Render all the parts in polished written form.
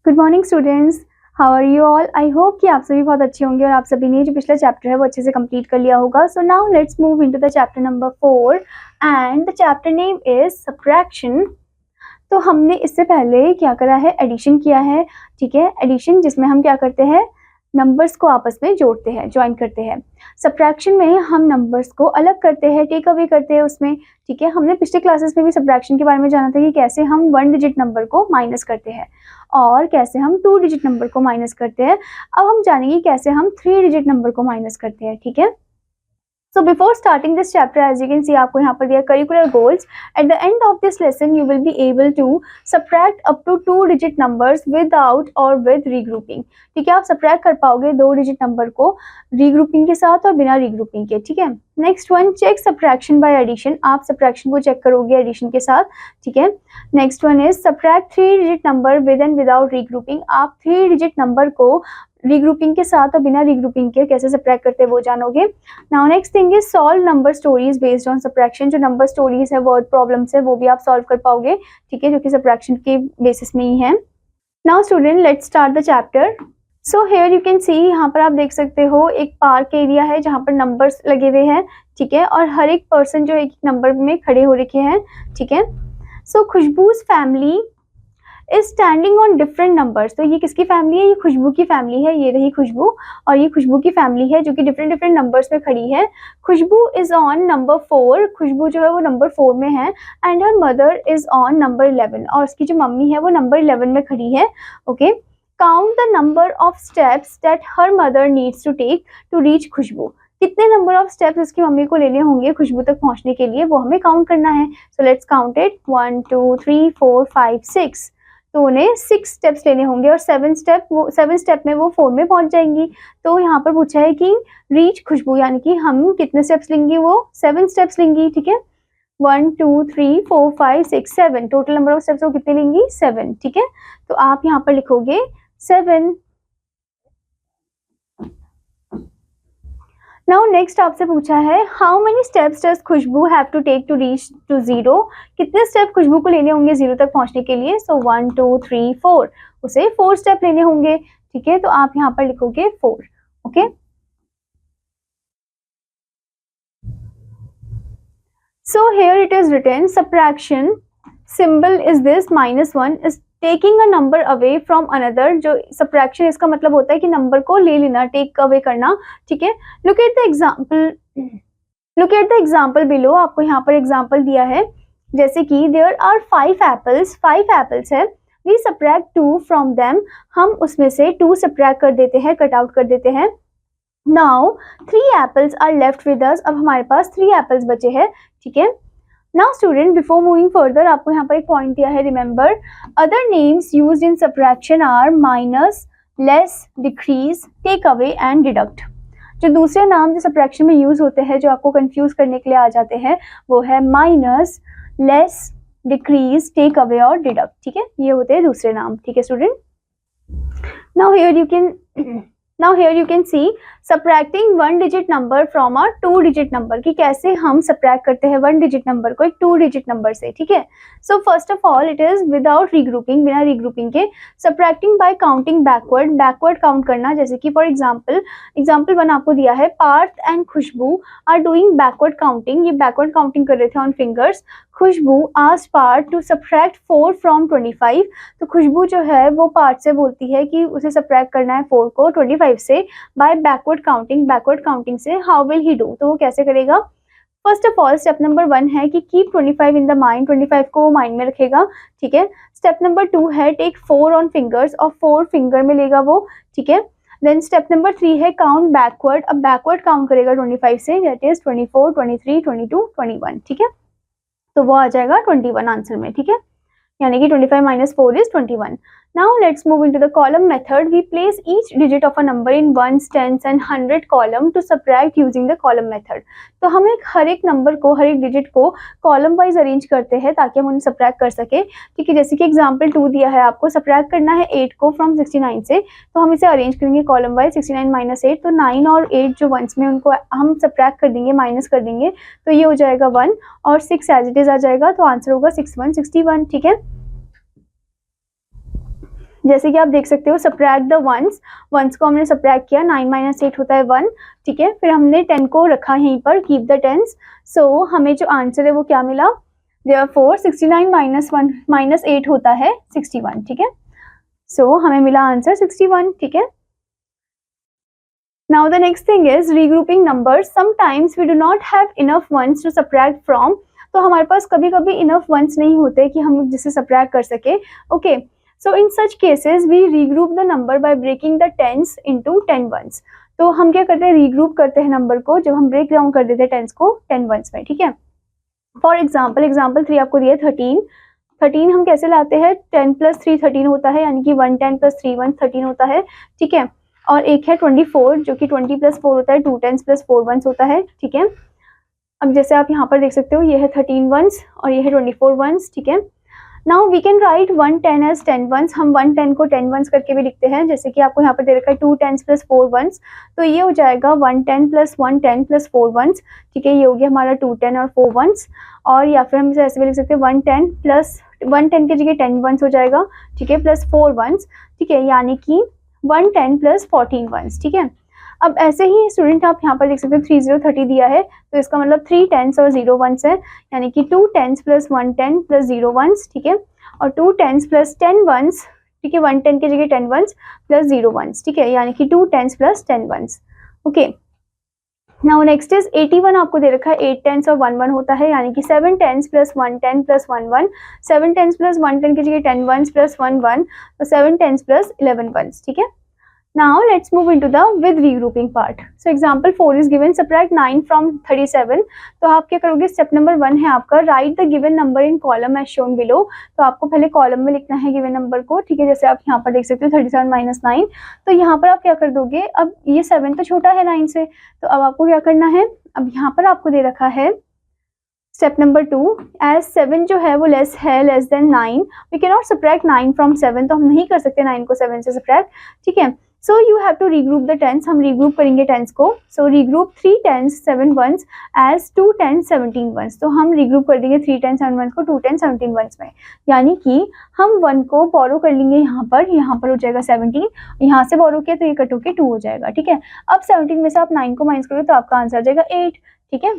Good morning students, how are you all. I hope कि आप सभी बहुत अच्छे होंगे और आप सभी ने जो पिछला चैप्टर है वो अच्छे से कंप्लीट कर लिया होगा। So now let's move into the chapter number 4 and the chapter name is subtraction. तो हमने इससे पहले क्या करा है, एडिशन किया है। ठीक है, एडिशन जिसमें हम क्या करते हैं, नंबर्स को आपस में जोड़ते हैं, ज्वाइन करते हैं। सब्ट्रैक्शन में हम नंबर्स को अलग करते हैं, टेक अवे करते हैं उसमें। ठीक है, हमने पिछले क्लासेस में भी सब्ट्रैक्शन के बारे में जाना था कि कैसे हम 1 डिजिट नंबर को माइनस करते हैं और कैसे हम 2 डिजिट नंबर को माइनस करते हैं। अब हम जानेंगे कैसे हम 3 डिजिट नंबर को माइनस करते हैं। ठीक है, so before starting this chapter, as you can see आपको यहाँ पर दिया curricular goals. At the end of this lesson you will be able to subtract up to 2 digit numbers without or with regrouping. ठीक है, आप subtract कर पाओगे 2 digit number को regrouping के साथ और बिना regrouping के। ठीक है, next one, check subtraction by addition. आप subtraction को चेक करोगे addition के साथ। ठीक है, next one is subtract 3 digit number with and without regrouping. आप 3 डिजिट नंबर को रीग्रुपिंग के साथ और बिना रीग्रुपिंग के कैसे सब्ट्रैक्ट करते हैं वो जानोगे। Now next thing is solve number stories based on subtraction. जो नंबर स्टोरीज है, वर्ड प्रॉब्लम्स है, वो भी आप सॉल्व कर पाओगे। ठीक है, जो कि सब्ट्रैक्शन के बेसिस में ही है। Now student, let's start the chapter. So here you can सी, यहाँ पर आप देख सकते हो एक पार्क एरिया है जहाँ पर नंबर्स लगे हुए हैं। ठीक है, और हर एक पर्सन जो एक नंबर में खड़े हो रखे हैं। ठीक है, so Khushboo's family is standing on different numbers. तो ये किसकी फैमिली है, ये खुशबू की फैमिली है। ये रही खुशबू और ये खुशबू की फैमिली है जो कि डिफरेंट डिफरेंट नंबर्स में खड़ी है। खुशबू इज ऑन नंबर 4, खुशबू जो है वो नंबर 4 में है। And her mother is on number 11, और उसकी जो मम्मी है वो नंबर 11 में खड़ी है। Okay, count the number of steps that her mother needs to take to reach Khushboo. कितने नंबर ऑफ स्टेप्स इसकी मम्मी को लेने होंगे खुशबू तक पहुंचने के लिए, वो हमें काउंट करना है। So let's count it, 1 2 3 4 5 6। तो उन्हें 6 स्टेप्स लेने होंगे और 7 स्टेप में वो 4 में पहुंच जाएंगी। तो यहाँ पर पूछा है कि रीच खुशबू, यानी कि हम कितने स्टेप्स लेंगी, वो 7 स्टेप्स लेंगी। ठीक है, 1 2 3 4 5 6 7, टोटल नंबर ऑफ स्टेप्स वो कितने लेंगी, 7। ठीक है, तो आप यहाँ पर लिखोगे 7। नाउ नेक्स्ट आपसे पूछा है how many steps does Khushboo have to take to reach to 0। कितने स्टेप खुशबू को लेने होंगे 0 तक पहुंचने के लिए। सो 1 2 3 4, उसे 4 स्टेप लेने होंगे। ठीक है, तो आप यहाँ पर लिखोगे 4। Okay, so here it is written subtraction symbol is this, -1 is taking a number away from another. जो सब्ट्रैक्शन इसका मतलब होता है कि नंबर को ले लेना, टेक अवे करना। ठीक है, look at the example below. आपको यहाँ पर एग्जाम्पल दिया है, जैसे कि देयर आर 5 एप्पल्स, 5 एप्पल्स है। वी सब्ट्रैक्ट 2 फ्रॉम देम, हम उसमें से 2 सब्ट्रैक्ट कर देते हैं, कट आउट कर देते हैं। Now 3 apples are left with us, अब हमारे पास 3 एप्पल्स बचे हैं। ठीक है, now student before moving further, आपको यहाँ पर एक पॉइंट दिया है, remember other names used in subtraction are minus, less, decrease, take away and deduct. जो दूसरे नाम जो सब्ट्रैक्शन में यूज होते हैं, जो आपको कंफ्यूज करने के लिए आ जाते हैं, वो है minus, less, decrease, take away और डिडक्ट। ठीक है, ये होते हैं दूसरे नाम। ठीक है student, now here you can see subtracting 1 digit number from a 2 digit number, कि कैसे हम सब्ट्रैक्ट करते हैं 1 डिजिट नंबर को एक 2 डिजिट नंबर से। ठीक है, so first of all it is without regrouping, बिना रीग्रुपिंग के। Subtracting by counting backward, backward count करना। जैसे कि फॉर एग्जाम्पल 1 आपको दिया है, Parth and Khushboo are doing backward counting. ये बैकवर्ड काउंटिंग कर रहे थे on fingers. Khushboo asked Parth to subtract 4 from 25। तो खुशबू जो है वो पार्थ से बोलती है कि उसे सब्ट्रैक्ट करना है 4 को 25 से बाय बैकवर्ड काउंटिंग से। हाउ विल ही डू, तो वो कैसे करेगा। First of all step number 1 है कि कीप 25 इन द माइंड, 25 को माइंड में रखेगा। ठीक है, स्टेप नंबर 2 है टेक 4 ऑन फिंगर्स, और 4 फिंगर में लेगा वो। ठीक है, देन स्टेप नंबर 3 है काउंट बैकवर्ड, अब बैकवर्ड काउंट करेगा 25 से, दैट इज 24 23 22 21। ठीक है, तो वो आ जाएगा 21 आंसर में। ठीक है, यानी कि 25 minus 4 is 21. Now let's move into the column method. We place each digit of a number in ones, tens and 100 column to subtract using the column method. तो हम हर एक नंबर को, हर एक डिजिट को कॉलम वाइज अरेंज करते हैं ताकि हम उन्हें सब्ट्रैक्ट कर सके। ठीक है, जैसे कि एग्जाम्पल 2 दिया है, आपको सब्ट्रैक्ट करना है 8 को फ्रॉम 69 से, तो हम इसे अरेंज करेंगे कॉलम वाइज। 69 minus 8, तो 9 और 8 जो वंस में, उनको हम सब्ट्रैक्ट कर देंगे, माइनस कर देंगे, तो ये हो जाएगा 1 और 6 एज इट इज आ जाएगा, तो आंसर होगा 61 61। ठीक है, जैसे कि आप देख सकते हो सब्ट्रैक्ट द वंस, वंस को हमने सब्ट्रैक्ट किया, 9 - 8 होता है 1, ठीक है। फिर हमने 10 को रखा यहीं पर, कीप द टेंस। सो हमें जो आंसर है वो क्या मिला, देयरफॉर 69 - 8 होता है 61, ठीक है। सो हमें मिला आंसर 61, ठीक है। Now the next thing is regrouping numbers. Sometimes we do not have enough ones to subtract from. तो हमारे पास कभी कभी इनफ वंस नहीं होते कि हम जिसे सब्ट्रैक्ट कर सके, okay. So in such cases we regroup the number by breaking the tens into 10 ones. तो हम क्या करते हैं, रीग्रुप करते हैं नंबर को जब हम ब्रेक डाउन कर देते हैं टेंस को 10 वंस में, ठीक है। फॉर एग्जाम्पल 3 आपको दिया 13 हम कैसे लाते हैं, 10 + 3 13 होता है, यानी कि 110 + 3 113 होता है, ठीक है। और एक है 24 जो कि 20 + 4 होता है, 2 10s + 4 1s होता है, ठीक है। अब जैसे आप यहाँ पर देख सकते हो ये है 13 वंस और ये है 24 वंस, ठीक है। Now we can write 110 as 10 ones. हम 110 को 10 वंस करके भी लिखते हैं, जैसे कि आपको यहाँ पर दे रखा है 2 10s + 4 1s, तो ये हो जाएगा 110 + 110 + 4 1s, ठीक है। ये हो गया हमारा 210 और 4 1s। और या फिर हम इसे ऐसे भी लिख सकते हैं 110 की जगह 10 वंस हो जाएगा, ठीक है, प्लस 4 वंस, ठीक है, यानी कि 110 + 14 वंस, ठीक है। अब ऐसे ही स्टूडेंट आप यहाँ पर देख सकते हो 3030 दिया है, तो इसका मतलब 3 10s और 0 1s है, यानी कि 2 10s + 110 + 0 1s, ठीक है, और 2 10s + 10 1s, ठीक है, 110 की जगह 10 1s + 0 1s, ठीक है, यानी कि 2 10s + 10 1s, okay. Now next is 81 आपको दे रखा है 8 10s और 1 1 होता है, यानी कि 7 10s + 110 + 1 1, 7 10s + 110 की जगह 10 1s + 1 1, तो 7 10s + 11 1s, ठीक है। Now let's move into the with regrouping part. So example 4 is given, subtract 9 from 37. तो आप क्या करोगे, स्टेप नंबर 1 है आपका, write the given number in column as shown below. तो आपको पहले कॉलम में लिखना है गिवन नंबर को, ठीक है। जैसे आप यहाँ पर देख सकते हो 37 - 9, तो यहाँ पर आप क्या कर दोगे, अब ये 7 तो छोटा है 9 से, तो अब आपको क्या करना है, अब यहाँ पर आपको दे रखा है स्टेप नंबर 2, एज 7 जो है वो less than 9, we can not subtract 9 from 7, तो हम नहीं कर सकते 9 को 7 से सब्ट्रैक्ट, ठीक है। So you have to regroup the tens, हम रीग्रुप करेंगे टेंस को। So regroup 3 10s 7 1s as 2 10s 17 1s। तो हम रीग्रुप कर देंगे 3 10 7 1s को 2 10 17 1s में, यानी कि हम 1 को बोरो कर लेंगे यहाँ पर हो जाएगा 17, यहाँ से बोरो किया तो ये कट होके 2 हो जाएगा, ठीक है। अब 17 में से आप 9 को माइनस करोगे तो आपका आंसर आ जाएगा 8, ठीक है।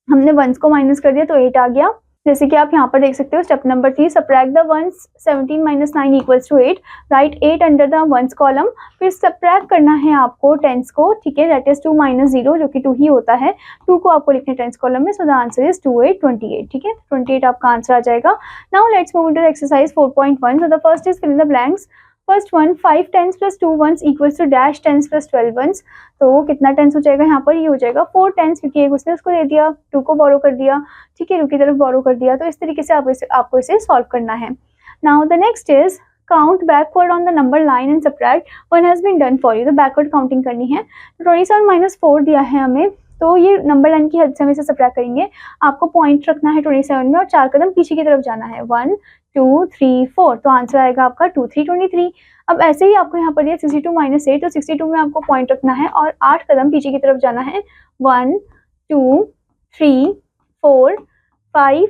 हमने 1s को माइनस कर दिया तो 8 आ गया। जैसे कि आप यहाँ पर देख सकते हो step number 3, subtract the ones 17 - 9 = 8, right 8 under the ones column. फिर सब्ट्रैक्ट करना है आपको टेंस को, ठीक है, दैट इज 2 - 0 जो कि 2 ही होता है, 2 को आपको लिखना है टेंस कॉलम में। सो द आंसर इज 2 8 28, ठीक है, 28 आपका आंसर आ जाएगा। Now let's move into the exercise 4.1। So the first is fill in the blanks. First one 5 10s + 2 1s = dash 10s + 12 1s। तो कितना टेंस हो जाएगा यहाँ पर, ये हो जाएगा 4 10s, क्योंकि एक उसने उसको दे दिया, 2 को बोरो कर दिया, ठीक है, 2 की तरफ बोरो कर दिया। तो इस तरीके से आपको इसे सॉल्व करना है। Now the next is count backward on the number line and subtract, one has been done for you. तो बैकवर्ड काउंटिंग करनी है। 27 - 4 दिया है हमें, तो ये नंबर लाइन की हेल्प से हम इसे सब्ट्रैक्ट करेंगे। आपको पॉइंट रखना है 27 में और 4 कदम पीछे की तरफ जाना है, 1 2 3 4, तो आंसर आएगा आपका 2 3 23। अब ऐसे ही आपको यहाँ पर दिया 62 - 8, तो 62 में आपको पॉइंट रखना है और 8 कदम पीछे की तरफ जाना है, 1 2 3 4 5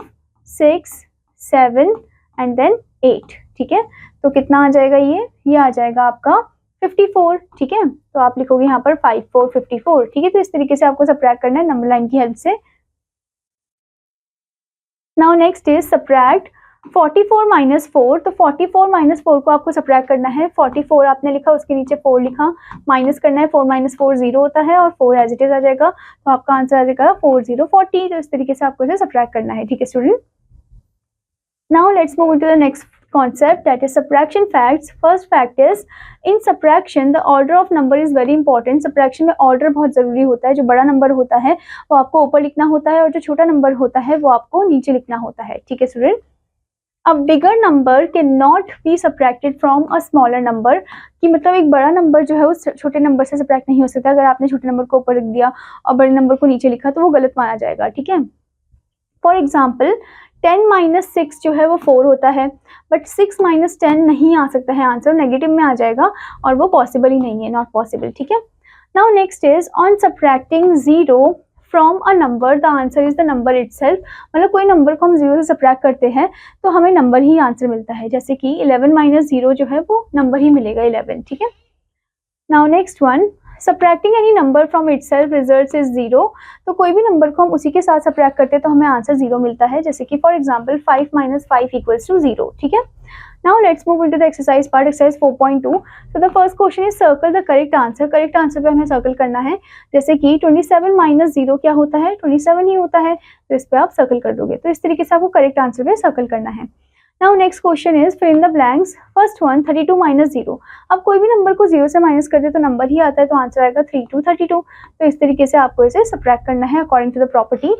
6 7 एंड देन 8, ठीक है। तो कितना आ जाएगा, ये आ जाएगा आपका 54, ठीक है। तो आप लिखोगे यहाँ पर 5 4 54, ठीक है। तो इस तरीके से आपको सब्ट्रैक्ट करना है नंबर लाइन की हेल्प से। Now next is subtract 44 - 4। तो 44 - 4 को आपको सब्ट्रैक्ट करना है। 44 आपने लिखा, उसके नीचे 4 लिखा, माइनस करना है, 4 - 4 0 होता है और 4 एज इट इज आ जाएगा, तो आपका आंसर आ जाएगा 4040। तो इस तरीके से आपको इसे सब्ट्रैक्ट करना है, ठीक है student. Now let's move into the next concept, that is subtraction facts. First fact is in subtraction the order of number is very important. subtraction में order बहुत जरूरी होता है। जो बड़ा नंबर होता है वो आपको ऊपर लिखना होता है और जो छोटा नंबर होता है वो आपको नीचे लिखना होता है, ठीक है student. A bigger number cannot be subtracted from a smaller number, कि मतलब एक बड़ा नंबर जो है उस छोटे नंबर से सब्ट्रैक्ट नहीं हो सकता। अगर आपने छोटे नंबर को ऊपर लिख दिया और बड़े नंबर को नीचे लिखा तो वो गलत माना जाएगा, ठीक है। फॉर एग्जाम्पल 10 - 6 जो है वो 4 होता है, बट 6 - 10 नहीं आ सकता है, आंसर नेगेटिव में आ जाएगा और वो पॉसिबल ही नहीं है, नॉट पॉसिबल, ठीक है। Now next is on subtracting 0 from a number the answer is the number itself. मतलब कोई नंबर को हम 0 से सब्ट्रैक्ट करते हैं तो हमें नंबर ही आंसर मिलता है, जैसे कि 11 माइनस 0 जो है वो नंबर ही मिलेगा 11, ठीक है। Now next one, subtracting any number from itself results is 0। तो कोई भी नंबर को हम उसी के साथ सब्ट्रैक्ट करते हैं तो हमें आंसर 0 मिलता है, जैसे कि for example 5 minus 5 equals to 0, ठीक है। Now let's move into the exercise part, exercise 4.2. So the first question is circle the correct answer. Correct answer पे हमें सर्कल करना है, जैसे कि 27 माइनस 0 क्या होता है, 27 ही होता है, तो इस पे आप सर्कल कर दोगे। तो इस तरीके से आपको करेक्ट आंसर पे सर्कल करना है। Now next question is fill in the blanks. First one 32 minus 0। अब कोई भी नंबर को 0 से माइनस कर दे तो नंबर ही आता है, तो आंसर आएगा 32। तो इस तरीके से आपको इसे सब्ट्रैक्ट करना है according to the property.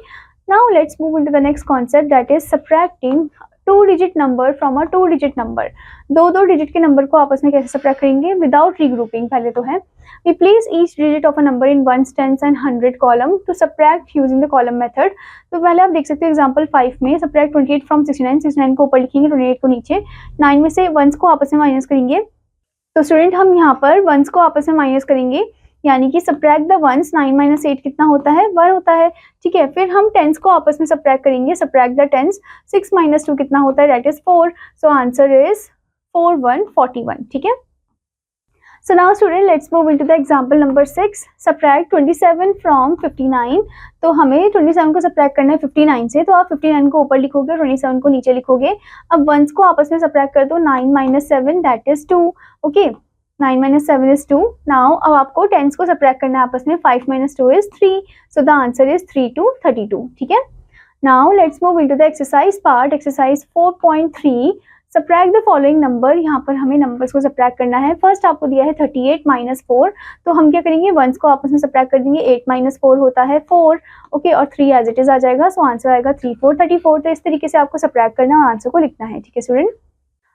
Now let's move into the next concept, that is subtracting 2 digit number from a 2 digit number. दो डिजिट के नंबर को आपस में कैसे सब्ट्रैक्ट करेंगे विदाउट रीग्रुपिंग। पहले तो है we place each digit of a number in 1s, 10s and 100 column to subtract using the column method. तो पहले आप देख सकते हो एग्जांपल 5 में सब्ट्रैक्ट 28 फ्रॉम 69, 69 को ऊपर लिखेंगे, 28 को नीचे, 9 में से 1s को आपस में माइनस करेंगे। तो स्टूडेंट हम यहाँ पर 1s को आपस में माइनस करेंगे, यानी कि सब्ट्रैक्ट द 1s, 9 माइनस 8 कितना होता है, 1 होता है, ठीक है। फिर हम 10s को आपस में सब्ट्रैक्ट करेंगे, सब्ट्रैक्ट द 10s, 6 माइनस 2 कितना होता है, that is 4। So answer is 4 1 41, ठीक है। So now student let's move into the example number 6, subtract 27 from 59। तो हमें 27 को सब्ट्रैक्ट करना है 59 से, तो आप 59 को ऊपर लिखोगे, 27 को नीचे लिखोगे। अब 1s को आपस में सब्ट्रैक्ट कर दो, 9 minus 7 that is 2, okay. 9 minus 7 is 2। Now अब आपको 10s को सब्ट्रैक्ट करना है आपस में, 5 minus 2 is 3, so the answer is 3 2 32, ठीक है। Now let's move into the exercise part, exercise 4.3, subtract the following number. यहाँ पर हमें नंबर्स को सब्ट्रैक्ट करना है। फर्स्ट आपको दिया है 38 माइनस 4, तो हम क्या करेंगे, 1s को आपस में सब्ट्रैक्ट कर देंगे, 8 माइनस 4 होता है 4, ओके, और 3 एज इट इज आ जाएगा, सो आंसर आएगा 3 4 34। तो इस तरीके से आपको सब्ट्रैक्ट करना और आंसर को लिखना है, ठीक है स्टूडेंट।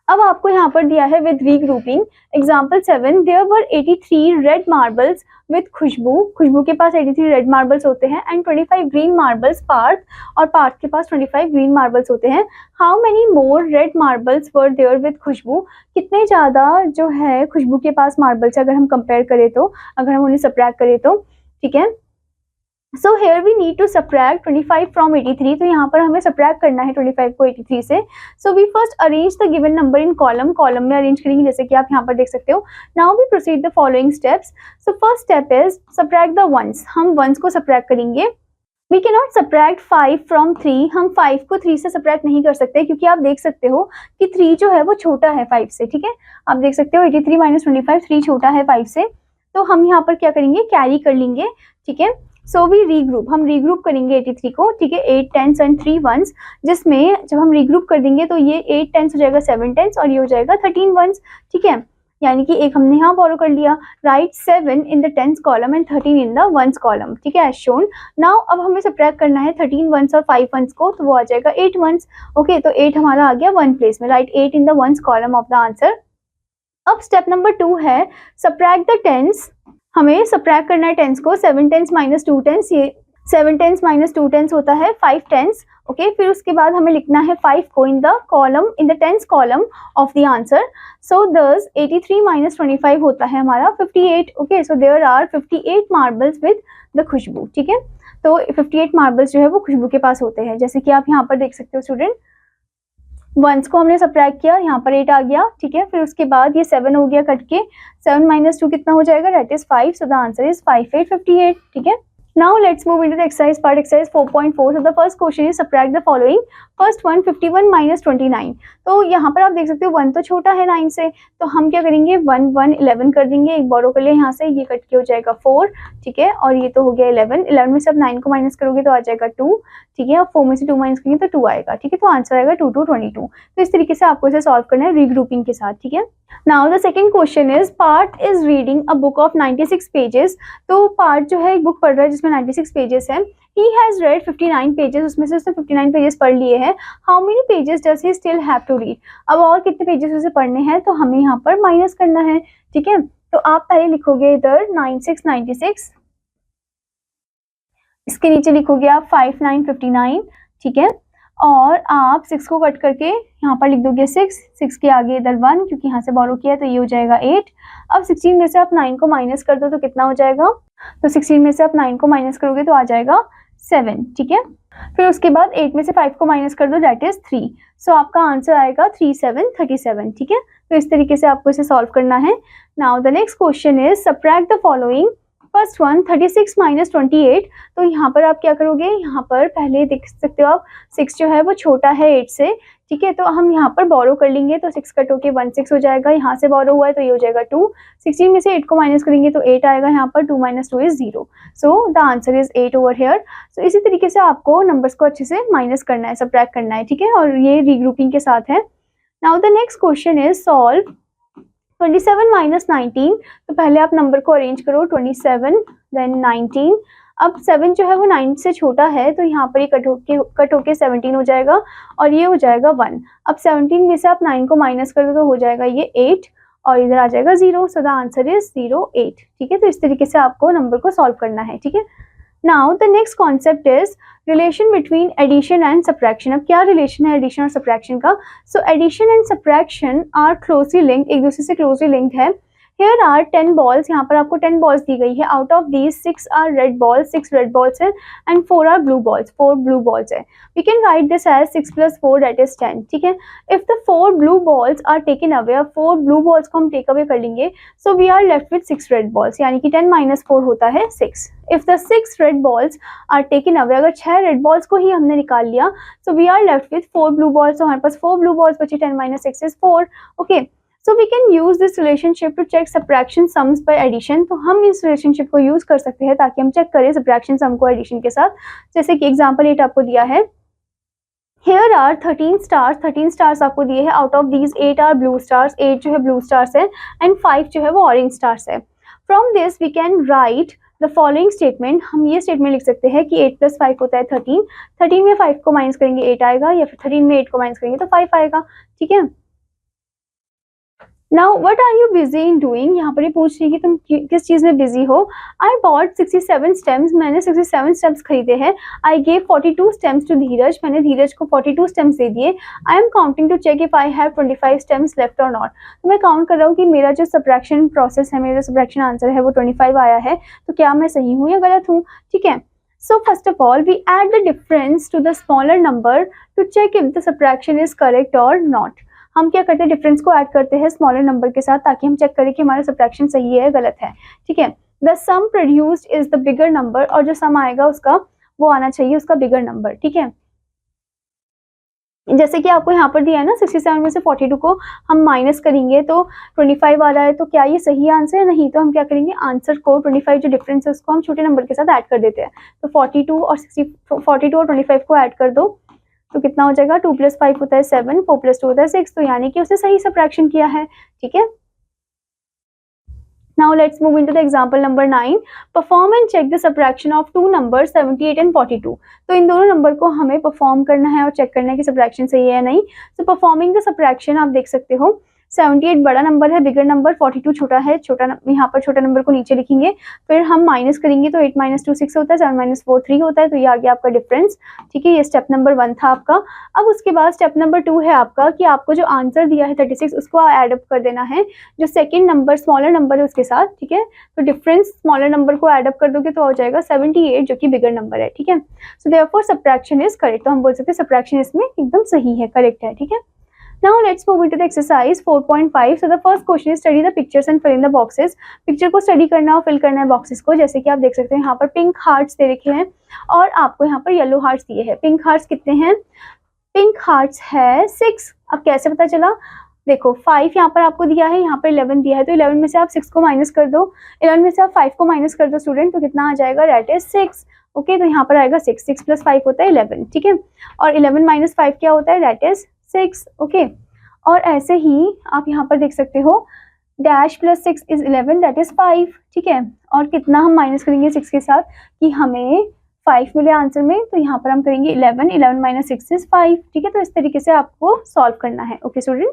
अब आपको यहाँ पर दिया है with regrouping, example 7, there were 83 red marbles with Khushboo. Khushboo के पास 83 रेड मार्बल्स होते हैं एंड 25 ग्रीन मार्बल्स पार्थ, और पार्थ के पास 25 ग्रीन मार्बल्स होते हैं। How many more red marbles were there with Khushboo. कितने ज़्यादा जो है खुशबू के पास मार्बल्स अगर हम कंपेयर करें तो, अगर हम उन्हें सब्ट्रैक्ट करें तो, ठीक है। So here we need to subtract 25 from 83। तो यहाँ पर हमें सब्ट्रैक्ट करना है 25 को 83 से। So we first arrange the given number in column, column में अरेंज करेंगे, जैसे कि आप यहाँ पर देख सकते हो। Now we proceed the following steps. So first step is subtract the 1s। हम 1s को सब्ट्रैक्ट करेंगे। We can not subtract 5 from 3। हम 5 को 3 से सब्ट्रैक्ट नहीं कर सकते, क्योंकि आप देख सकते हो कि 3 जो है वो छोटा है 5 से, ठीक है। आप देख सकते हो 83 माइनस 25, 3 छोटा है 5 से, तो हम यहाँ पर क्या करेंगे, कैरी कर लेंगे, ठीक है। सो वी रीग्रुप, हम रीग्रुप करेंगे 83 को, ठीक है, 8 10s एंड 3 1s, जिसमें जब हम रीग्रुप कर देंगे तो ये 8 10s हो जाएगा 7 10s और ये हो जाएगा 13 1s, ठीक है। यानी कि एक हमने यहाँ बोरो कर लिया। Right 7 in the 10s column and 13 in the 1s column, ठीक है, एज शोन। नाउ अब हमें सब्ट्रैक्ट करना है 13 1s और 5 1s को, तो वो आ जाएगा 8 1s, ओके। तो 8 हमारा आ गया 1 प्लेस में। Right 8 in the 1s column of the answer. अब स्टेप नंबर 2 है सब्ट्रैक्ट द 10s। हमें सब्ट्रैक्ट करना है 10s को, 7 10s माइनस 2 10s, ये 7 10s माइनस 2 10s होता है 5 10s, ओके। फिर उसके बाद हमें लिखना है 5 को in the column, in the 10s column of the answer. So दस 83 माइनस 25 होता है हमारा 58, okay. So there are 58 marbles with the Khushboo, ठीक है। तो 58 मार्बल्स जो है वो खुशबू के पास होते हैं, जैसे कि आप यहाँ पर देख सकते हो स्टूडेंट। 1s को हमने सब्ट्रैक्ट किया, यहाँ पर 8 आ गया, ठीक है। फिर उसके बाद ये 7 हो गया कट के, 7 माइनस 2 कितना हो जाएगा, that is 5, so the answer is 5 8 58, ठीक है। Now let's move into the exercise part, exercise 4.4. So the first question is subtract the following. First one 51 minus 29. तो यहाँ पर आप देख सकते हो 1 तो छोटा है 9 से, तो हम क्या करेंगे 1 1 11 कर देंगे, एक बोरो कर लिया यहाँ से, ये कट के हो जाएगा 4, ठीक है। और ये तो हो गया 11, 11 में से आप 9 को माइनस करोगे तो आ जाएगा 2, ठीक है। अब 4 में से 2 माइनस करेंगे तो 2 आएगा, ठीक है। तो आंसर आएगा 2 2 22। तो इस तरीके से आपको इसे सॉल्व करना है रीग्रुपिंग के साथ, ठीक है। Now the second question is Parth is reading a book of 96 pages. तो पार्थ जो है एक बुक पढ़ रहा है जिसमें 96 पेजेस है। He has read 59 पेजेस, उसमें से उसने 59 पेजेस पढ़ लिए हैं। How many pages does he still have to read. अब और कितने पेजेस उसे पढ़ने हैं, तो हमें यहाँ पर माइनस करना है, ठीक है। तो आप पहले लिखोगे इधर 9 6 96, इसके नीचे लिखोगे आप 5 9 59, ठीक है। और आप 6 को कट करके यहाँ पर लिख दोगे 6 के आगे इधर 1, क्योंकि यहाँ से बोरो किया तो ये हो जाएगा 8। अब 16 में से आप 9 को माइनस कर दो तो कितना हो जाएगा, तो 16 में से आप 9 को माइनस करोगे तो आ जाएगा 7, ठीक है। फिर उसके बाद 8 में से 5 को माइनस कर दो, दैट इज 3। सो आपका आंसर आएगा 3 7 37, ठीक है। तो इस तरीके से आपको इसे सॉल्व करना है। Now the next question is subtract the following. First one 36 minus 28। तो यहाँ पर आप क्या करोगे, यहाँ पर पहले देख सकते हो आप 6 जो है वो छोटा है 8 से, ठीक है। तो हम यहाँ पर बोरो कर लेंगे, तो 6 कट होके 1 6 हो जाएगा, यहाँ से बोरो हुआ है तो ये हो जाएगा 2। 16 में से 8 को माइनस करेंगे तो 8 आएगा, यहाँ पर 2 - 2 is 0। So the answer is 8 over here. So इसी तरीके से आपको नंबर्स को अच्छे से माइनस करना है, सब्ट्रैक्ट करना है, ठीक है। और ये रीग्रुपिंग के साथ है। Now the next question is solve 27 minus 19। तो पहले आप नंबर को अरेंज करो, 27 देन 19। अब 7 जो है वो 9 से छोटा है, तो यहाँ पर ये कट होके 17 हो जाएगा और ये हो जाएगा 1। अब 17 में से आप 9 को माइनस कर दो तो हो जाएगा ये 8 और इधर आ जाएगा 0। सो द आंसर इज 0 8, ठीक है। तो इस तरीके से आपको नंबर को सॉल्व करना है, ठीक है। Now the next concept is relation between addition and subtraction. अब क्या रिलेशन है एडिशन और सब्ट्रैक्शन का? So addition and subtraction are closely linked, एक दूसरे से क्लोजली लिंक्ड है। Here are 10 balls, यहाँ पर आपको 10 balls दी गई है। Out of these 6 are red balls, 6 red balls है and 4 are blue balls, 4 blue balls है। We can write this as 6 plus 4 that is 10, ठीक है। If the 4 blue balls are taken away, अब 4 blue balls को हम take away कर लेंगे, so we are left with 6 red balls, यानी कि 10 minus 4 होता है 6। If the 6 red balls are taken away, अगर 6 red balls को ही हमने निकाल लिया, so we are left with 4 blue balls, तो हमारे पास 4 blue balls बची, 10 minus 6 is 4, okay। So we can use this relationship to check subtraction sums by addition। तो हम इस relationship को use कर सकते हैं ताकि हम चेक करें subtraction sum को addition के साथ। जैसे कि example 8 आपको दिया है, Here are 13 stars, 13 stars आपको दिए हैं। Out of these 8 are blue stars, 8 जो है blue stars है and 5 जो है वो orange stars है। From this we can write the following statement। हम ये statement लिख सकते हैं कि 8 plus 5 होता है 13, 13 में 5 को माइनस करेंगे 8 आएगा, या फिर 13 में 8 को माइनस करेंगे तो 5 आएगा, ठीक है। Now what are you busy in doing, यहाँ पर ये पूछ रही है कि तुम किस चीज़ में बिजी हो। आई बॉट 67 स्टेम्स, मैंने 67 स्टेम्स खरीदे हैं। I gave 42 stems to Dheeraj, मैंने धीरज को 42 स्टेम्स दे दिए। I am counting to check if I have 25 stems left और नॉट। तो मैं काउंट कर रहा हूँ कि मेरा जो सब्ट्रैक्शन प्रोसेस है, मेरा सब्ट्रैक्शन आंसर है वो 25 आया है, तो क्या मैं सही हूँ या गलत हूँ, ठीक है। So first of all, we add the difference to the smaller number to check if the subtraction is correct or not। हम क्या करते हैं, डिफरेंस को ऐड करते हैं स्मॉलर नंबर के साथ ताकि हम चेक करें कि हमारा सब्ट्रैक्शन सही है गलत है, ठीक है। The sum produced is the bigger number, और जो सम आएगा उसका वो आना चाहिए उसका बिगर नंबर, ठीक है। जैसे कि आपको यहाँ पर दिया है ना, 67 में से 42 को हम माइनस करेंगे तो 25 आ रहा है, तो क्या ये सही आंसर है? नहीं। तो हम क्या करेंगे, आंसर को 25 जो डिफरेंस है उसको हम छोटे नंबर के साथ ऐड कर देते हैं। तो 42 और 25 को ऐड कर दो तो कितना हो जाएगा, 2 + 5 होता है 7, 4 + 2 होता है 6, तो यानी कि उसने सही सब्ट्रैक्शन किया है, ठीक है। Now let's move into the example number 9. Perform and check the subtraction of two numbers 78 and 42. तो इन दोनों नंबर को हमें परफॉर्म करना है और चेक करना है कि सब्ट्रैक्शन सही है या नहीं। So performing the subtraction, आप देख सकते हो 78 बड़ा नंबर है, बिगर नंबर, 42 छोटा है, यहाँ पर छोटा नंबर को नीचे लिखेंगे, फिर हम माइनस करेंगे तो 8 - 2 6 होता है, 7 - 4 3 होता है, तो ये आ गया आपका डिफरेंस, ठीक है। ये स्टेप नंबर 1 था आपका। अब उसके बाद स्टेप नंबर 2 है आपका कि आपको जो आंसर दिया है 36 उसको एडअप कर देना है जो सेकेंड नंबर स्मॉलर नंबर है उसके साथ, ठीक है। तो डिफरेंस स्मॉलर नंबर को एडअप कर दोगे तो हो जाएगा 78 जो कि बिगर नंबर है, ठीक है। So therefore subtraction is correct, तो हम बोल सकते हैं सब्ट्रैक्शन इसमें एकदम सही है, करेक्ट है, ठीक है। Now let's move into the exercise 4.5. So the first question is study the pictures and fill in the boxes. Picture को स्टडी करना और फिल करना है बॉक्सेस को। जैसे कि आप देख सकते हैं यहाँ पर पिंक हार्ट्स दे रखे हैं और आपको यहाँ पर येलो हार्ट्स दिए हैं। पिंक हार्ट्स कितने हैं? पिंक हार्ट्स है 6। अब कैसे पता चला? देखो 5 यहाँ पर आपको दिया है, यहाँ पर 11 दिया है, तो 11 में से आप 6 को माइनस कर दो, 11 में से आप 5 को माइनस कर दो स्टूडेंट, तो कितना आ जाएगा, दैट इज 6, ओके। तो यहाँ पर आएगा 6, 6 + 5 होता है 11, ठीक है। और 11 - 5 क्या होता है, दैट इज 6, ओके। और ऐसे ही आप यहाँ पर देख सकते हो डैश + 6 इज 11, दैट इज 5, ठीक है। और कितना हम माइनस करेंगे 6 के साथ कि हमें 5 मिले आंसर में, तो यहाँ पर हम करेंगे 11, 11 - 6 इज 5, ठीक है। तो इस तरीके से आपको सॉल्व करना है, okay student.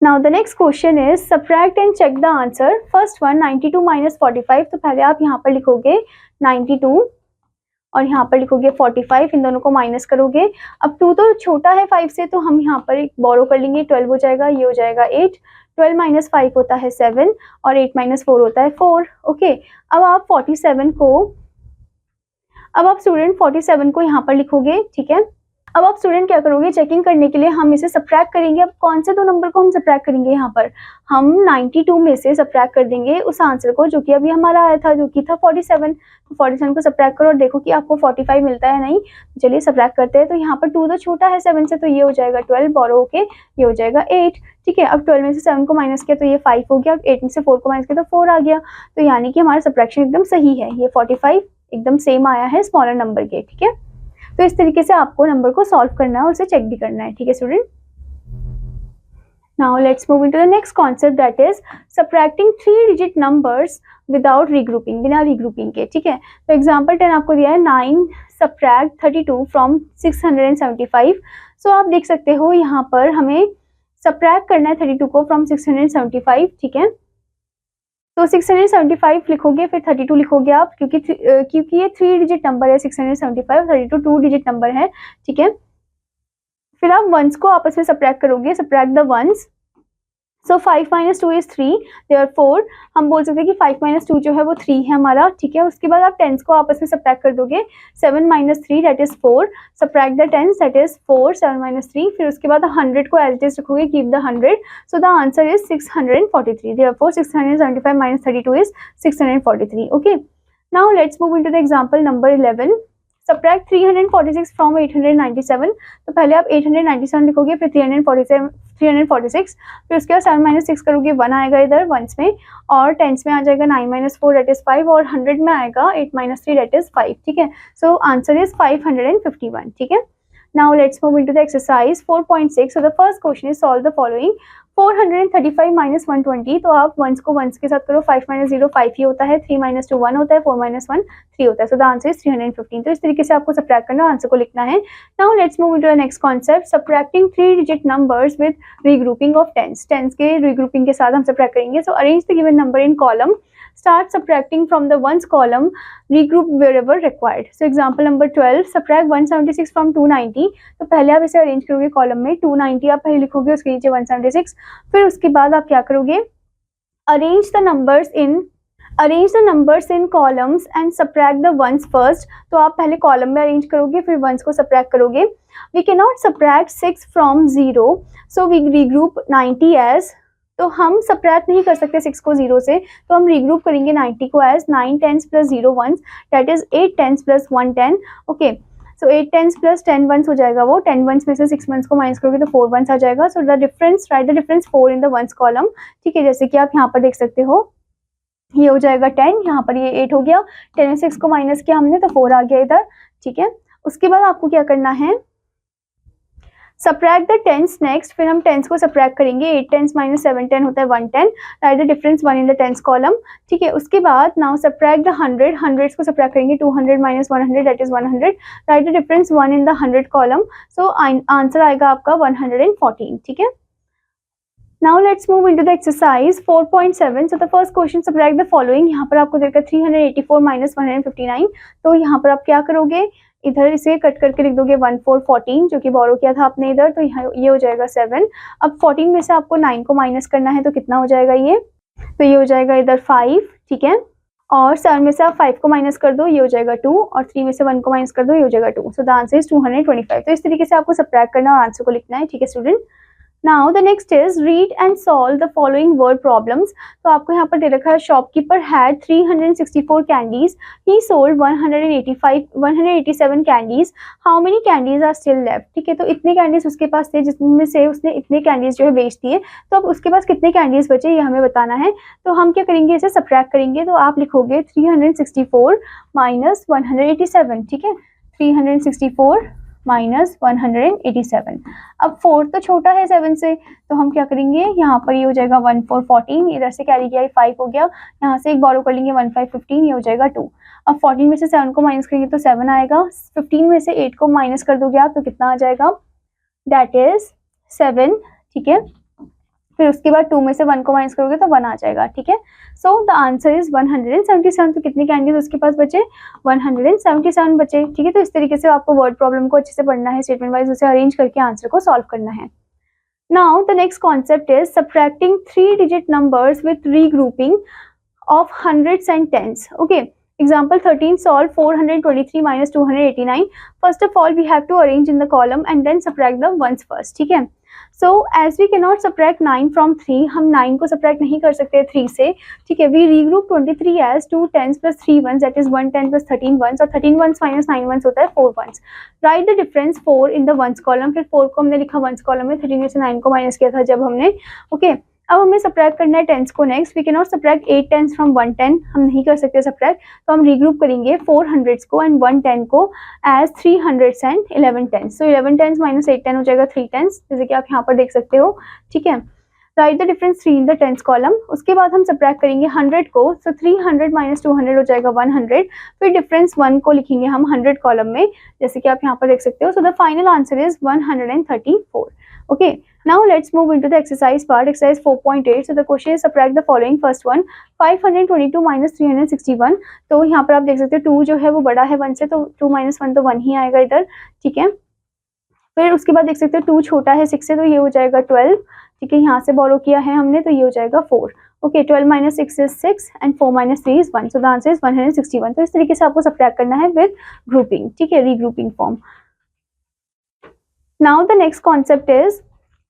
Now the next question is subtract and check the answer. First one 92 - 45। तो पहले आप यहाँ पर लिखोगे 92 और यहाँ पर लिखोगे 45, इन दोनों को माइनस करोगे। अब 2 तो छोटा है 5 से, तो हम यहाँ पर एक बोरो कर लेंगे, 12 हो जाएगा, ये हो जाएगा 8, 12 - 5 होता है 7 और 8 - 4 होता है 4, ओके। अब आप 47 को अब आप स्टूडेंट 47 को यहाँ पर लिखोगे, ठीक है। अब आप स्टूडेंट क्या करोगे, चेकिंग करने के लिए हम इसे सब्ट्रैक्ट करेंगे। अब कौन से दो नंबर को हम सब्ट्रैक्ट करेंगे, यहाँ पर हम 92 में से सब्ट्रैक्ट कर देंगे उस आंसर को जो कि अभी हमारा आया था, जो कि था 47। तो 47 को सब्ट्रैक्ट करो और देखो कि आपको 45 मिलता है नहीं। चलिए सब्ट्रैक्ट करते हैं। तो यहाँ पर 2 तो छोटा है 7 से, तो ये हो जाएगा 12, बोरो होके ये हो जाएगा 8, ठीक है। अब 12 में से 7 को माइनस किया तो ये 5 हो गया, 8 में से 4 को माइनस किया तो 4 आ गया। तो यानी कि हमारा सब्ट्रैक्शन एकदम सही है, ये 45 एकदम सेम आया है स्मॉलर नंबर के, ठीक है। तो इस तरीके से आपको नंबर को सॉल्व करना है और उसे चेक भी करना है, ठीक है student. Now let's move into the next concept, that is subtracting 3 digit numbers without regrouping, बिना रीग्रुपिंग के, ठीक है। तो एग्जांपल 10 आपको दिया है, 9 सब्ट्रैक्ट 32 फ्रॉम 675। सो आप देख सकते हो यहाँ पर हमें सब्ट्रैक्ट करना है 32 को फ्रॉम 675, ठीक है। तो 675 लिखोगे, फिर 32 लिखोगे आप, क्योंकि ये 3 डिजिट नंबर है 675, 32 2 डिजिट नंबर है, ठीक है। फिर आप वंस को आपस में सब्ट्रैक्ट करोगे, subtract the ones. So 5 - 2 is 3, therefore हम बोल सकते हैं कि 5 - 2 जो है वो 3 है हमारा, ठीक है। उसके बाद आप टेंस को आपस में सब्ट्रैक्ट कर दोगे, 7 - 3 that is 4, subtract the tens that is 4, 7 - 3। फिर उसके बाद 100 को एज इट इज रखोगे, keep the 100, so the answer is 643, therefore 675 - 32 is 643, okay. Now let's move into the example number 11, subtract 346 from 897। तो पहले आप 897 लिखोगे, फिर 346, फिर उसके बाद 7 - 6 करोगे, 1 आएगा इधर वंस में, और टेंस में आ जाएगा 9 - 4 दैट इज 5, और 100 में आएगा 8 - 3 दैट इज 5, ठीक है। सो आंसर इज 551, ठीक है। Now let's move into the exercise 4.6। So the first question is solve the following, 435 - 120। तो आप वंस को वंस के साथ करो, 5 - 0 5 ही होता है, 3 - 2 1 होता है, 4 - 1 3 होता है। सो द आंसर इज 315। तो इस तरीके से आपको सब्ट्रैक्ट करना, आंसर को लिखना है। Now let's move into the next concept, subtracting 3 digit numbers with regrouping of tens. Tens के रीग्रुपिंग के साथ हम सब्ट्रैक्ट करेंगे। So arrange the given number in column, start subtracting from the ones column, regroup wherever required. So example number 12, subtract 176 from 290। तो पहले आप इसे arrange करोगे कॉलम में, 290 आप पहले लिखोगे, उसके नीचे 176। फिर उसके बाद आप क्या करोगे, arrange the numbers in columns and subtract the ones first. तो आप पहले कॉलम में अरेंज करोगे, फिर वंस को सब्ट्रैक्ट करोगे। We can not subtract 6 from 0, so we regroup 90 as. तो हम सब्ट्रैक्ट नहीं कर सकते 6 को 0 से, तो हम रीग्रुप करेंगे 90 को as 9 10s + 0 1s, that is 8 10s + 1 10, okay. So 8 10s + 10 1s हो जाएगा, वो 10 1s में से 6 1s को माइनस करोगे तो 4 1s आ जाएगा। So the difference, right the difference 4 in the ones column, ठीक है। जैसे कि आप यहाँ पर देख सकते हो, ये हो जाएगा 10, यहाँ पर ये 8 हो गया, 10 में 6 को माइनस किया हमने तो 4 आ गया इधर, ठीक है। उसके बाद आपको क्या करना है, सब्ट्रैक्ट द टेंस नेक्स्ट। फिर हम टेंस को सब्ट्रैक्ट करेंगे, 8 10s - 7 10 होता है 110, right the difference 1 in the tens column, ठीक है। उसके बाद नाउ सब्ट्रैक्ट द 100, हंड्रेड्स को सब्ट्रैक्ट करेंगे, 200 - 100 that is 100, right the difference 1 in the 100 column. So answer आएगा आपका 114, ठीक है। Now let's move into the exercise 4.7. So the first question, subtract the following। यहाँ पर आपको देखा 384 - 159। तो यहाँ पर आप क्या करोगे, इधर इसे कट करके लिख दोगे 1414, जो कि बोरो किया था आपने इधर, तो यहाँ ये हो जाएगा 7। अब 14 में से आपको 9 को माइनस करना है, तो कितना हो जाएगा ये, तो ये हो जाएगा इधर 5, ठीक है। और 7 में से आप 5 को माइनस कर दो, ये हो जाएगा 2, और 3 में से 1 को माइनस कर दो, ये हो जाएगा 2। सो द आंसर इज 225। तो इस तरीके से आपको सब्ट्रैक्ट करना और आंसर को लिखना है, ठीक है student. Now the next is read and solve the following word problems। तो आपको यहाँ पर दे रखा है, shopkeeper had 364 candies, he sold 187 candies, how many candies are still left। ठीक है, तो इतने कैंडीज उसके पास थे जिसमें से उसने इतने कैंडीज जो है बेच दिए, तो अब उसके पास कितने कैंडीज बचे ये हमें बताना है। तो हम क्या करेंगे, इसे सब्ट्रैक्ट करेंगे। तो आप लिखोगे 364 - 187, ठीक है, 364 - 187। अब 4 तो छोटा है 7 से, तो हम क्या करेंगे, यहाँ पर ये हो जाएगा 1414, इधर से कैरी किया 5 हो गया, यहाँ से एक बोरो कर लेंगे 1515, ये हो जाएगा 2। अब 14 में से 7 को माइनस करेंगे तो 7 आएगा, 15 में से 8 को माइनस कर दोगे आप तो कितना आ जाएगा, दैट इज 7, ठीक है। फिर उसके बाद 2 में से 1 को माइनस करोगे तो 1 आ जाएगा, ठीक है। सो द आंसर इज 177। तो कितनी कैंडीज उसके पास बचे, 177 बचे, ठीक है। तो इस तरीके से आपको वर्ड प्रॉब्लम को अच्छे से पढ़ना है, स्टेटमेंट वाइज उसे अरेंज करके आंसर को सॉल्व करना है। Now the next concept is subtracting 3 digit numbers with regrouping of hundreds and tens. Okay, Example 13, solve 423 minus 289. First of all, we have to arrange in the column and then subtract the ones first. ठीक है. So as we cannot subtract 9 from 3, हम 9 को subtract नहीं कर सकते 3 से. ठीक है. We regroup 23 as 2 tens plus 3 ones, that is 1 10 plus 13 ones, और 13 ones minus 9 ones होता है 4 ones. Write the difference 4 in the ones column. फिर 4 को हमने लिखा ones column में, 13 में से 9 को minus किया था जब हमने. Okay. अब हमें सब्ट्रैक्ट करना है टेंस को. Next we can not subtract 8 tens from 1 10, हम नहीं कर सकते सब्ट्रैक्ट. तो हम रीग्रुप करेंगे 4 हंड्रेड्स को एंड 1 10 को as 3 hundreds and 11 tens. So 11 tens minus 8 10 हो जाएगा 3 टेंस, जैसे कि आप यहाँ पर देख सकते हो. ठीक है. Right the difference 3 in the tens column. उसके बाद हम सब्ट्रैक्ट करेंगे 100 को. सो 300 माइनस 200 हो जाएगा 100. फिर डिफरेंस 1 को लिखेंगे हम 100 कॉलम में, जैसे कि आप यहाँ पर देख सकते हो. So the final answer is 134. Okay. Now let's move into the exercise part, exercise 4.8. So the question is subtract the following. First one, 522 minus 361. तो यहाँ पर आप देख सकते हो 2 जो है वो बड़ा है 1 से, तो 2 minus 1 तो 1 ही आएगा इधर. ठीक है. फिर उसके बाद देख सकते हो 2 छोटा है 6 से, तो ये हो जाएगा 12. ठीक है. यहाँ से बोरो किया है हमने, तो ये हो जाएगा 4. Okay. 12 minus 6 is 6 and 4 minus 3 is 1. So the answer is 161. तो इस तरीके से आपको सब्ट्रैक्ट करना है विद ग्रुपिंग. ठीक है. Regrouping form. Now the next concept is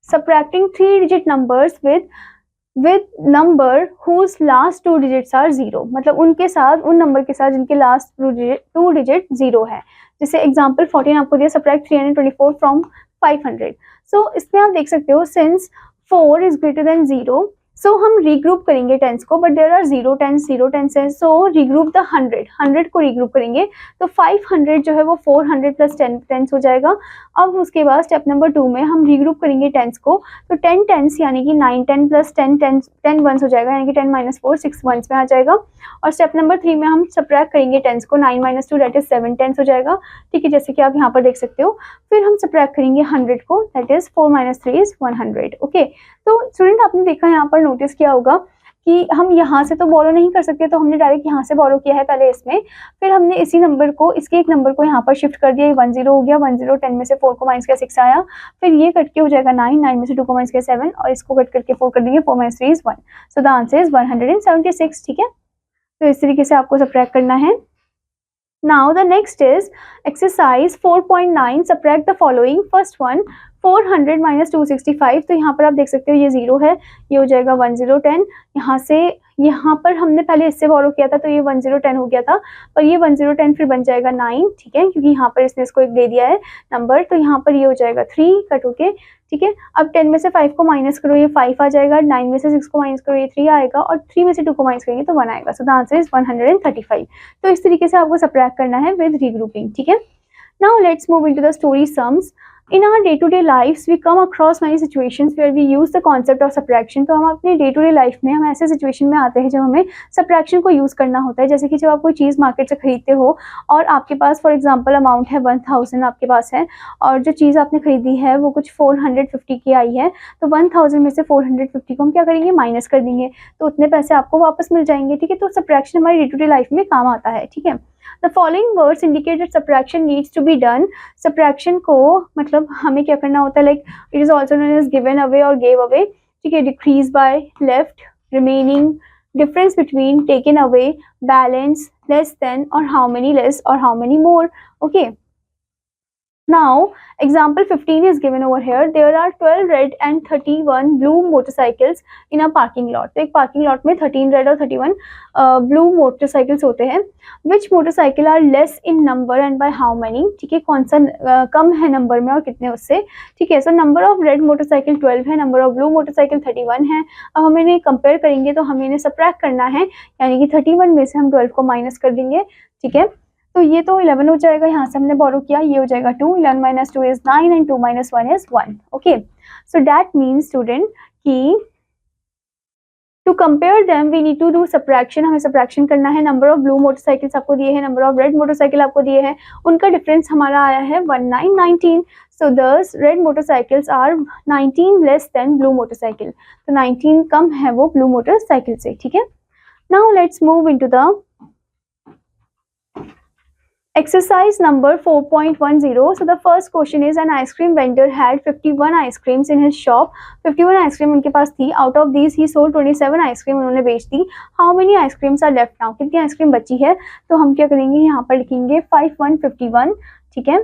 subtracting 3-digit numbers with number whose last 2 digits are 0. मतलब उनके साथ, उन नंबर के साथ जिनके लास्ट 2 डिजिट 0 है. जैसे एग्जाम्पल 14 आपको दिया, subtract 324 from 500. सो इसमें आप देख सकते हो सिंस 4 is greater than 0, सो हम रीग्रुप करेंगे टेंस को, बट देयर आर 0 टेंस है. सो रीग्रुप द 100 को रीग्रुप करेंगे. तो 500 जो है वो 400 प्लस 10 टेंस हो जाएगा. अब उसके बाद स्टेप नंबर 2 में हम रीग्रुप करेंगे टेंस को. तो 10 टेंस यानी कि 9 10 प्लस 10 वंस हो जाएगा, यानी कि 10 माइनस 4 6 वंस में आ जाएगा. और स्टेप नंबर 3 में हम सब्ट्रैक्ट करेंगे टेंस को. 9 माइनस 2 दैट इज 7 टेंस हो जाएगा. ठीक है. जैसे कि आप यहाँ पर देख सकते हो. फिर हम सब्ट्रैक्ट करेंगे 100 को, that is 4 minus 3 is 100. Okay. तो स्टूडेंट आपने देखा यहाँ पर, नोटिस किया होगा कि हम यहाँ से तो बोरो नहीं कर सकते, तो हमने डायरेक्ट यहाँ से बोरो किया है पहले इसमें. फिर हमने इसी नंबर को, इसके एक नंबर को यहाँ पर शिफ्ट कर दिया. 10 हो गया. 10 10 में से 4 को माइनस किया 6 आया. फिर ये कट के हो जाएगा 9 में से 2 को माइनस किया 7, और इसको कट करके 4 कर देंगे. 4 minus 3 is 1. So the answer is 176. ठीक है. तो इस तरीके से आपको सब्ट्रैक्ट करना है. Now the next is exercise 4.9. Subtract the following. First one, 400 minus 265. तो यहाँ पर आप देख सकते हो ये 0 है, ये हो जाएगा 1010. यहाँ से यहाँ पर हमने पहले इससे बोरो किया था, तो ये 1010 हो गया था, और ये 1010 फिर बन जाएगा 9. ठीक है. क्योंकि यहाँ पर इसने इसको एक दे दिया है नंबर, तो यहाँ पर ये हो जाएगा 3 कट होके. ठीक है. अब 10 में से 5 को माइनस करो, ये 5 आ जाएगा. 9 में से 6 को माइनस करो, ये 3 आएगा. और 3 में से 2 को माइनस करेंगे तो 1 आएगा. सो द आंसर इज 135. तो इस तरीके से आपको सब्ट्रैक्ट करना है विद रीग्रुपिंग. ठीक है. Now let's move into the story sums. In our day-to-day lives, we come across many situations where we use the concept of subtraction. तो हम अपने day-to-day life में हम ऐसे situation में आते हैं जब हमें subtraction को use करना होता है. जैसे कि जब आप कोई चीज़ मार्केट से खरीदते हो और आपके पास फॉर एग्जांपल अमाउंट है 1000 आपके पास है, और जो चीज़ आपने खरीदी है वो कुछ 450 की आई है. तो 1000 में से 450 को हम क्या करेंगे, माइनस कर देंगे. तो उतने पैसे आपको वापस मिल जाएंगे. ठीक है. तो subtraction हमारी day-to-day लाइफ में काम आता है. ठीक है. The following words indicate that subtraction needs to be done. Subtraction को मतलब हमें क्या करना होता है, like it is also known as given away or gave away. ठीक है. Decrease by, left, remaining, difference between, taken away, balance, less than, or how many less or how many more. Okay. Now example 15 is given over here. There are 12 red and 31 blue motorcycles in a parking lot. तो एक parking lot में 13 red और 31 blue motorcycles होते हैं. Which motorcycle are less in number and by how many? ठीक है. कौन सा कम है नंबर में और कितने उससे. ठीक है. So number of red motorcycle 12 है, number of blue motorcycle 31 है. अब हम इन्हें कंपेयर करेंगे तो हमें इन्हें सब्ट्रैक्ट करना है, यानी कि 31 में से हम 12 को माइनस कर देंगे. ठीक है. तो ये तो 11 हो जाएगा, यहाँ से हमने बोरो किया, ये हो जाएगा 2. 11 minus 2 is 9 and 2 minus 1 is 1. Okay. So that means student कि to compare them we need to do subtraction. हमें सब्ट्रैक्शन करना है. नंबर ऑफ ब्लू मोटरसाइकिल्स आपको दिए हैं, नंबर ऑफ रेड मोटरसाइकिल आपको दिए हैं, उनका डिफरेंस हमारा आया है 1919. So this red motorcycles are 19 less than blue motorcycle. तो 19 कम है वो ब्लू मोटरसाइकिल से. ठीक है. Now let's move into the Exercise number 4.10. So the first question is, an ice cream vendor had 51 ice creams in his shop. 51 ice cream उनके पास थी. Out of these he sold 27 ice cream उन्होंने बेच दी. How many ice creams are left now? कितनी ice cream बची है? तो हम क्या करेंगे, यहाँ पर लिखेंगे 5 1 51, ठीक है,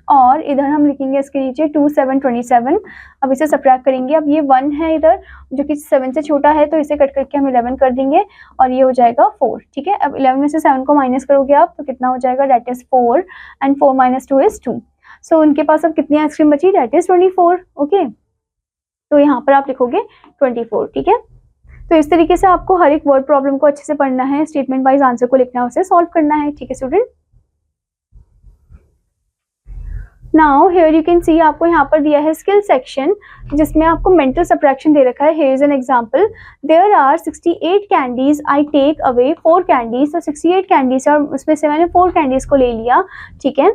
और इधर हम लिखेंगे इसके नीचे 2 7 27. अब इसे सब्ट्रैक्ट करेंगे. अब ये 1 है इधर जो कि 7 से छोटा है, तो इसे कट करके हम 11 कर देंगे और ये हो जाएगा 4, ठीक है. अब 11 में से 7 को माइनस करोगे आप तो कितना हो जाएगा, that is 4 and 4 minus 2 is 2. सो उनके पास अब कितनी आइसक्रीम बची, दैट इज 24. ओके, तो यहाँ पर आप लिखोगे 24, ठीक है. तो इस तरीके से आपको हर एक वर्ड प्रॉब्लम को अच्छे से पढ़ना है, स्टेटमेंट वाइज आंसर को लिखना है, उसे सॉल्व करना है, ठीक है student. Now here you can सी, आपको यहाँ पर दिया है स्किल सेक्शन जिसमें आपको मेंटल सब्ट्रैक्शन दे रखा है. Here is an example, there are 68 candies, I take away 4 candies. तो 68 कैंडीज और उसमें से मैंने 4 कैंडीज को ले लिया, ठीक है.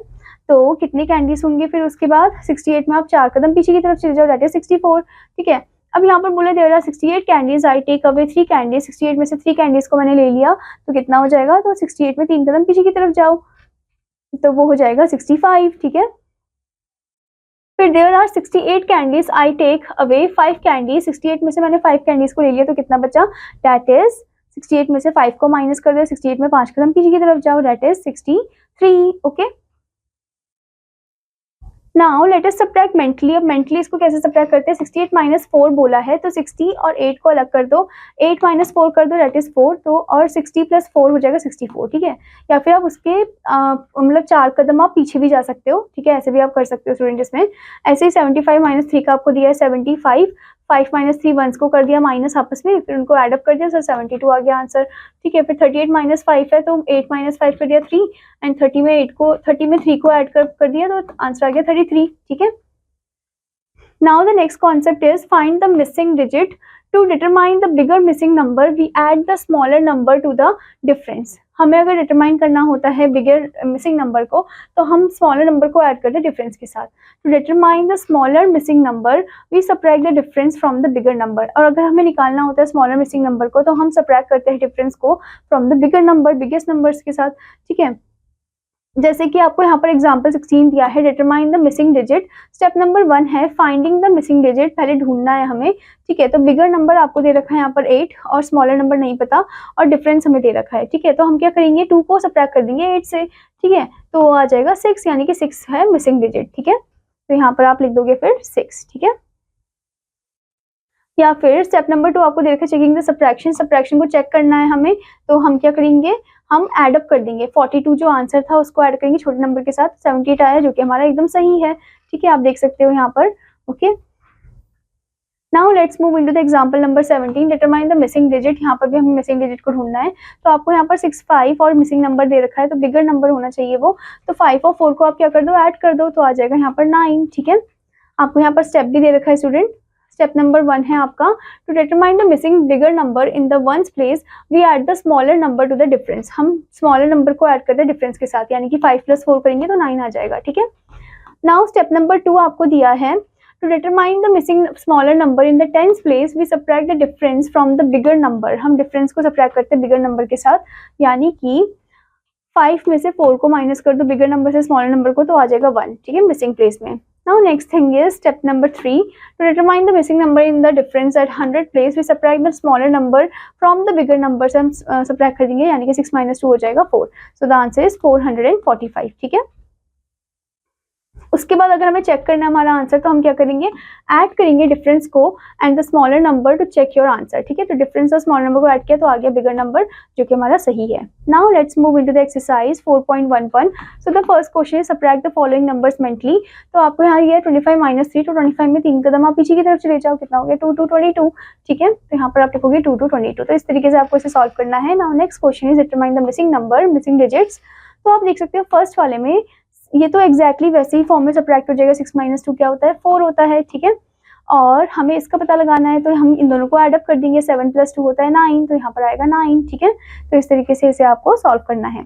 तो कितने कैंडीज होंगे फिर उसके बाद, 68 में आप 4 कदम पीछे की तरफ चले जाओ, दैट इज 64, ठीक है. अब यहाँ पर बोले there are 68 candies, I take away 3 candies. 68 में से 3 कैंडीज को मैंने ले लिया, तो कितना हो जाएगा, तो 68 में 3 कदम पीछे की तरफ जाओ, तो वो हो जाएगा 65, ठीक है. फिर there are 68 candies, I take away 5 candies. 68 में से मैंने 5 कैंडीज को ले लिया, तो कितना बचा, दैट इज 68 में से 5 को माइनस कर दो, 68 में 5 कदम पीछे की तरफ जाओ, that is 63. Okay, now let us subtract mentally. अब मेंटली इसको कैसे सब्ट्रैक्ट करते हैं, 68 माइनस 4 बोला है, तो 60 और 8 को अलग कर दो, 8 माइनस 4 कर दो, दैट इज 4. तो और 60 प्लस 4 हो जाएगा 64, ठीक है. या फिर आप उसके मतलब 4 कदम आप पीछे भी जा सकते हो, ठीक है, ऐसे भी आप कर सकते हो स्टूडेंट. इसमें ऐसे ही 75 माइनस 3 का आपको दिया है 75, 5 माइनस 3 वंस को कर दिया माइनस आपस में, फिर उनको एडअप कर दिया, सर 72 आ गया आंसर, ठीक है. फिर 38 माइनस 5 है, तो 8 माइनस 5 कर दिया 3, एंड 30 में 3 को ऐड कर दिया, तो आंसर आ गया 33, ठीक है. Now the next concept is find the missing digit. To determine the bigger missing number we add the smaller number to the difference. हमें अगर डिटरमाइन करना होता है बिगर मिसिंग नंबर को, तो हम स्मॉलर नंबर को ऐड करते हैं डिफरेंस के साथ. To determine the smaller missing number we subtract the difference from the bigger number. और अगर हमें निकालना होता है स्मॉलर मिसिंग नंबर को, तो हम सब्ट्रैक्ट करते हैं डिफरेंस को from the bigger number, biggest numbers के साथ, ठीक है. जैसे कि आपको यहाँ पर एग्जाम्पल 16 दिया है, determine the missing digit. Step number 1 है फाइंडिंग द मिसिंग डिजिट, पहले ढूंढना है हमें, ठीक है. तो बिगर नंबर आपको दे रखा है यहाँ पर 8 और स्मॉलर नंबर नहीं पता, और डिफरेंस हमें दे रखा है, ठीक है. तो हम क्या करेंगे, 2 को सब्ट्रैक्ट कर देंगे 8 से, ठीक है. तो आ जाएगा 6, यानी कि 6 है मिसिंग डिजिट, ठीक है. तो यहाँ पर आप लिख दोगे फिर 6, ठीक है. या फिर स्टेप नंबर 2 आपको दे रखा है चेकिंग द सब्ट्रैक्शन. सब्ट्रैक्शन को चेक करना है हमें, तो हम क्या करेंगे, हम ऐड अप कर देंगे. 42 जो आंसर था उसको ऐड करेंगे छोटे नंबर के साथ, 78 आया जो कि हमारा एकदम सही है, ठीक है. आप देख सकते हो यहाँ पर. Okay, now let's move into the example number 17, determine the missing digit. यहाँ पर भी हमें मिसिंग डिजिट को ढूंढना है. तो आपको यहाँ पर 6 5 और मिसिंग नंबर दे रखा है, तो बिगर नंबर होना चाहिए वो. तो 5 और 4 को आप क्या कर दो, ऐड कर दो, तो आ जाएगा यहाँ पर 9, ठीक है. आपको यहाँ पर स्टेप भी दे रखा है स्टूडेंट. स्टेप नंबर 1 है आपका, to determine the missing bigger number in the ones place we add the smaller number to the difference. हम स्मॉलर नंबर को ऐड करते हैं डिफरेंस के साथ, यानी कि 5 + 4 करेंगे तो 9 आ जाएगा, ठीक है. नाउ स्टेप नंबर 2 आपको दिया है, to determine the missing smaller number in the tens place we subtract the difference from the bigger number. हम डिफरेंस को सब्ट्रैक्ट करते हैं बिगर नंबर के साथ, यानी कि 5 में से 4 को माइनस कर दो बिगर नंबर से स्मॉलर नंबर को, तो आ जाएगा 1, ठीक है, मिसिंग प्लेस में. Now next thing is step number 3, to determine the missing number in the difference at 100 place we subtract the smaller number from the bigger number. से हम subtract कर देंगे, यानी कि 6 - 2 हो जाएगा 4. So the answer is 445, ठीक है. उसके बाद अगर हमें चेक करना है हमारा आंसर, तो हम क्या करेंगे, ऐड करेंगे डिफरेंस को and the smaller number to check your answer, ठीक है. तो डिफरेंस और स्मॉलर नंबर को ऐड किया तो आ गया बिगर नंबर, जो कि हमारा सही है. Now let's move into the exercise 4.11. So the first question is subtract the following numbers mentally. तो आपको यहाँ ये 25 - 3, तो 25 में 3 कदम आप पीछे की तरफ चले जाओ, कितना हो गया 2 2 22, ठीक है. तो यहाँ पर आप लिखोगे 2 2 22. तो इस तरीके से आपको इसे सॉल्व करना है. Now next question is determine the missing number, missing digits. तो आप देख सकते हो फर्स्ट वाले में ये तो एग्जैक्टली वैसे ही फॉर्म में सब्ट्रैक्ट हो जाएगा. 6 - 2 क्या होता है, 4 होता है, ठीक है. और हमें इसका पता लगाना है, तो हम इन दोनों को ऐड अप कर देंगे. 7 + 2 होता है 9, तो यहाँ पर आएगा 9, ठीक है. तो इस तरीके से इसे आपको सॉल्व करना है.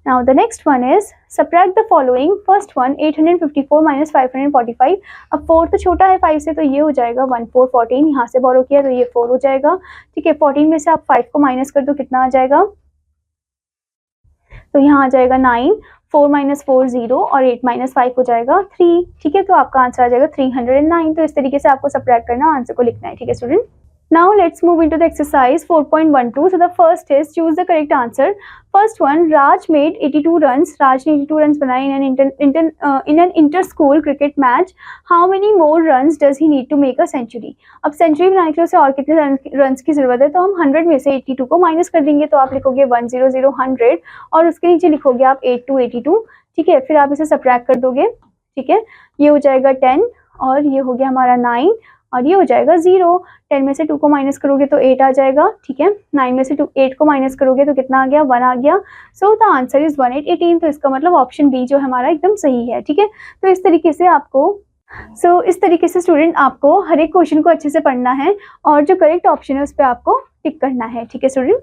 Now the next one is subtract the following. First one 854 - 545. अब 4 तो छोटा है 5 से, तो ये हो जाएगा 1 4 14. यहाँ से बोरो किया तो ये 4 हो जाएगा, ठीक है. 14 में से आप 5 को माइनस कर दो, कितना आ जाएगा, तो यहाँ आ जाएगा 9, 4 - 4 0 और 8 - 5 हो जाएगा 3। ठीक है, तो आपका आंसर आ जाएगा 309। तो इस तरीके से आपको सबट्रैक्ट करना, आंसर को लिखना है। ठीक है student, now let's move into the exercise 4.12. So the first is choose the correct answer. First one, Raj made 82 runs. Raj ने 82 runs बनाए in an inter-school cricket match. How many more runs does he need to make a century? अब century बनाने के लिए उसे और कितने runs की जरूरत है? तो हम 100 में से 82 को माइनस कर देंगे, तो आप लिखोगे 100 100 और उसके नीचे लिखोगे आप 82 82। ठीक है, फिर आप इसे सब्ट्रैक्ट कर दोगे। ठीक है, ये हो जाएगा 10 और ये हो गया हमारा 9 और ये हो जाएगा 0। 10 में से 2 को माइनस करोगे तो 8 आ जाएगा। ठीक है, 9 में से 8 को माइनस करोगे तो कितना आ गया? 1 आ गया। सो द आंसर इज 1818। तो इसका मतलब ऑप्शन बी जो हमारा एकदम सही है। ठीक है, तो इस तरीके से स्टूडेंट आपको हर एक क्वेश्चन को अच्छे से पढ़ना है और जो करेक्ट ऑप्शन है उस पर आपको टिक करना है। ठीक है स्टूडेंट।